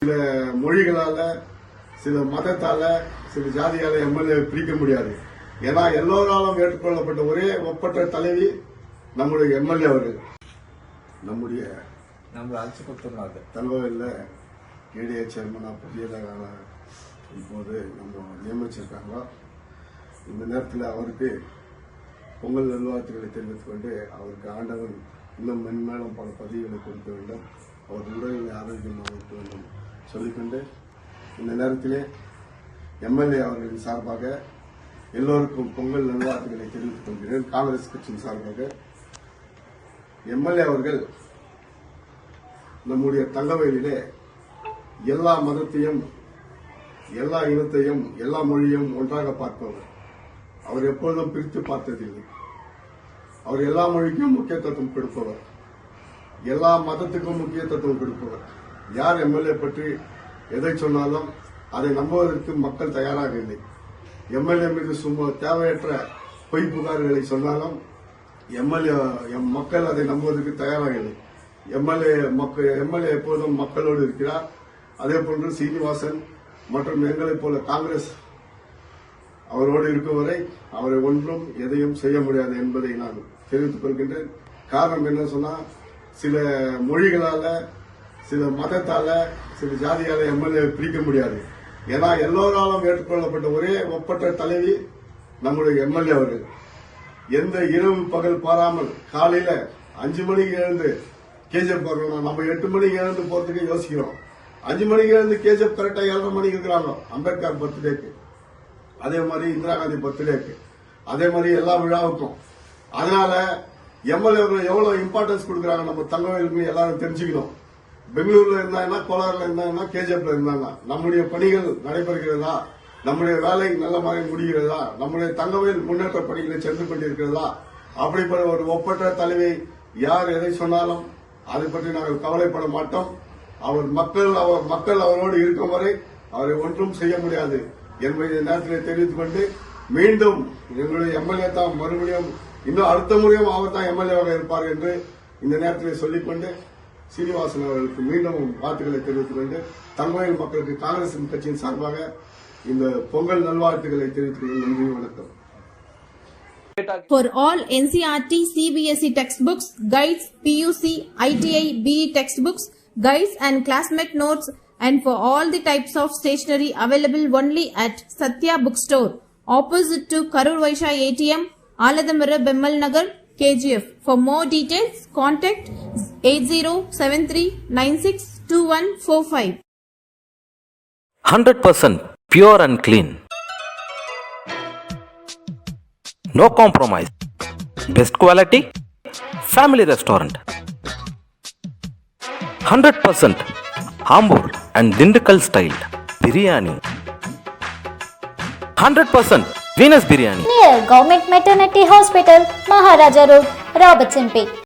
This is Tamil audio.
சில மொழிகளால, சில மதத்தால, சில ஜாதியால எம்எல்ஏ பிரிக்க முடியாது. ஏன்னா எல்லோராலும் ஏற்றுக்கொள்ளப்பட்ட ஒரே ஒப்பற்ற தலைவி நம்முடைய எம்எல்ஏ அவர்கள். நம்முடைய தங்கவேல்ல ஏடிஏ சேர்மனா புதியதாக இப்போது நம்ம நியமிச்சிருக்காங்க. இந்த நேரத்தில் அவருக்கு பொங்கல் நல்வாழ்த்துக்களை தெரிவித்துக் கொண்டு அவருக்கு ஆண்டவன் இன்னும் மென்மேலும் பல பதவிகளை கொடுக்க வேண்டும், அவர் உடல்நிலை ஆரோக்கியமாக இருக்க வேண்டும் சொல்லிக்கொண்டு இந்த நேரத்திலே எம்எல்ஏ அவர்களின் சார்பாக எல்லோருக்கும் பொங்கல் நல்வாழ்த்துக்களை தெரிவித்துக் கொள்கிறேன். காங்கிரஸ் கட்சியின் சார்பாக எம்எல்ஏ அவர்கள் நம்முடைய தங்கவேலிலே எல்லா மதத்தையும், எல்லா இனத்தையும், எல்லா மொழியும் ஒன்றாக பார்ப்பவர். அவர் எப்பொழுதும் பிரித்து பார்த்ததில்லை. அவர் எல்லா மொழிக்கும் முக்கியத்துவம் கொடுப்பவர், எல்லா மதத்துக்கும் முக்கியத்துவம் கொடுப்பவர். யார் எம்எல்ஏ பற்றி எதை சொன்னாலும் அதை நம்புவதற்கு மக்கள் தயாராக இல்லை. எம்எல்ஏ மீது சும்மா தேவையற்ற பொய் புகார்களை சொன்னாலும் மக்கள் அதை நம்புவதற்கு தயாராக இல்லை. எம்எல்ஏ எப்போதும் மக்களோடு இருக்கிறார். அதே போன்று சீனிவாசன் மற்றும் எங்களைப் போல காங்கிரஸ் அவரோடு இருக்கும் வரை அவரை ஒன்றும் எதையும் செய்ய முடியாது என்பதை நான் தெரிவித்துக் கொள்கின்றேன். காரணம் என்ன சொன்னா, சில மொழிகளால, சில மதத்தால, சில ஜாதியால எம்எல்ஏ பிரிக்க முடியாது. ஏன்னா எல்லோராலும் ஏற்றுக்கொள்ளப்பட்ட ஒரே ஒப்பற்ற தலைவி நம்முடைய எம்எல்ஏ அவர்கள். எந்த இரவு பகல் பாராமல் காலையில 5 மணிக்கு எழுந்து கேஜிஎஃப் போறோம். நம்ம 8 மணிக்கு எழுந்து போறதுக்கு யோசிக்கிறோம். 5 மணிக்கு எழுந்து கேஜிஎஃப் கரெக்டா 7:30 மணிக்கு இருக்கிறாங்க. அம்பேத்கர் பர்த்டேக்கு, அதே மாதிரி இந்திரா காந்தி பர்த்டேக்கு, அதே மாதிரி எல்லா விழாவுக்கும். அதனால எம்எல்ஏ எவ்வளவு இம்பார்ட்டன்ஸ் கொடுக்குறாங்க நம்ம தங்கவேலுக்கு எல்லாரும் தெரிஞ்சுக்கணும். பெங்களூர்ல இருந்தாங்கன்னா, கோலாறுல இருந்தாங்கன்னா, கேஜிஎஃப்ல இருந்தாங்கன்னா நம்முடைய பணிகள் நடைபெறுகிறதா, நம்முடைய வேலை நல்ல மாதிரி முடிகிறதா, நம்முடைய தங்கவேல் முன்னேற்ற பணிகளை சென்று கொண்டிருக்கிறதா, அப்படிப்பட்ட ஒரு ஒப்பற்ற தலைவை யார் எதை சொன்னாலும் அதை பற்றி நாங்கள் கவலைப்பட மாட்டோம். மக்கள் அவரோடு இருக்கும் வரை அவரை ஒன்றும் செய்ய முடியாது என்பதை நேரத்தில் தெரிவித்துக் கொண்டு, மீண்டும் எங்களுடைய எம்எல்ஏ தான் மறுபடியும் இன்னும் அடுத்த முறையும் அவர் தான் எம்எல்ஏவாக இருப்பார் என்று இந்த நேரத்தில் சொல்லிக்கொண்டு சீனிவாசன் அவர்களுக்கு மீண்டும் வாழ்த்துக்களை தெரிவித்துக் கொண்டு தங்கவேல் மக்களுக்கு காங்கிரஸ் கட்சியின் சார்பாக இந்த பொங்கல் நல்வாழ்த்துக்களை தெரிவித்துக் கொண்டு நன்றி, வணக்கம். For all NCERT, CBSE textbooks, guides, PUC, ITI, BE textbooks, guides and classmate notes, and for all the types of stationery available only at Satya Bookstore, opposite to Karur Vaishya ATM, Aladamara, Bemmal Nagar, KGF. For more details, contact 8073962145. 100% pure and clean. No compromise. Best quality. Family restaurant. 100% Ambur and Dindigul style biryani. 100% Venus biryani. Near Government Maternity Hospital, Maharaja Road, Robertson Peak.